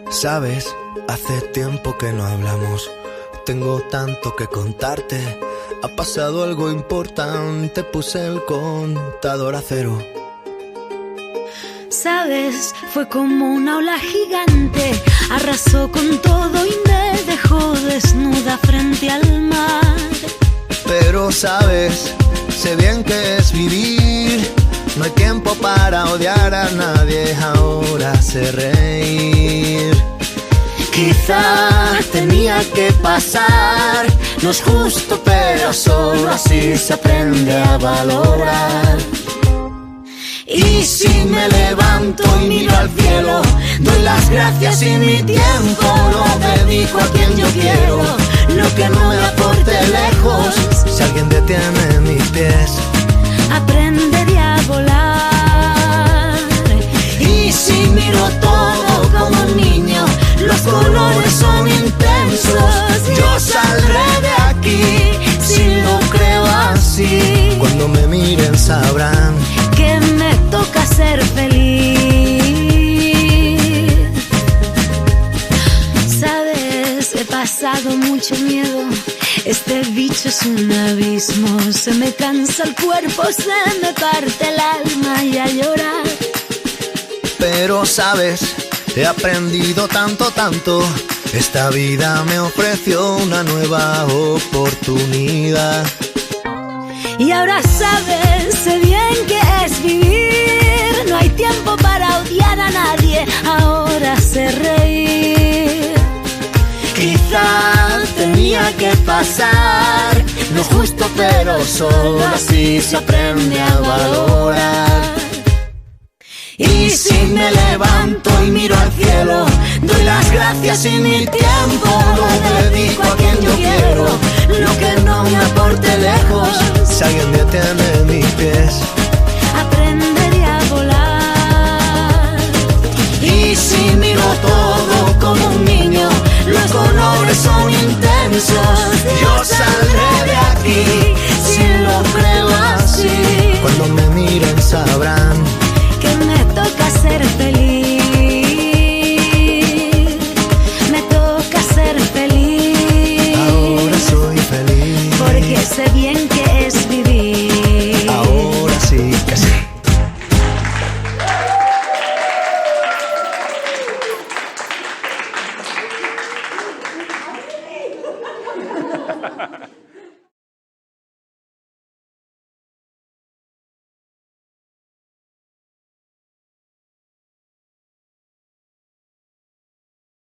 Sabes, hace tiempo que no hablamos. Tengo tanto que contarte. Ha pasado algo importante. Puse el contador a cero. Sabes, fue como una ola gigante. Arrasó con todo y me dejó desnuda frente al mar. Pero sabes, sé bien que es vivir. No hay tiempo para odiar a nadie. Ahora sé reír. Quizá tenía que pasar. No es justo, pero solo así se aprende a valorar. Y si me levanto y miro al cielo, doy las gracias y mi tiempo lo dedico a quien yo quiero. Lo que no me aporte lejos, si alguien detiene mis pies, aprenderé a volar. Y si miro todo como un niño, los colores son intensos. yo saldré de aquí, si lo creo así. Cuando me miren sabrán que me toca ser feliz. Sabes, he pasado mucho miedo. Este bicho es un abismo. Se me cansa el cuerpo, se me parte el alma y a llorar. Pero sabes, he aprendido tanto, tanto. Esta vida me ofreció una nueva oportunidad. Y ahora sabes, sé bien que es vivir. No hay tiempo para odiar a nadie. Ahora sé reír. Quizá tenía que pasar. No es justo, pero solo así se aprende a valorar. Y si me levanto y miro al cielo, doy las gracias y mi tiempo lo dedico a quien yo quiero. Lo que no me aporte lejos, si alguien detiene mis pies, aprenderé a volar. Y si miro todo como un niño, los colores son intensos. Yo saldré de aquí, si lo creo así. Cuando me miren sabrán que me toca ser feliz. Me toca ser feliz. Ahora soy feliz. Porque sé bien que es vivir.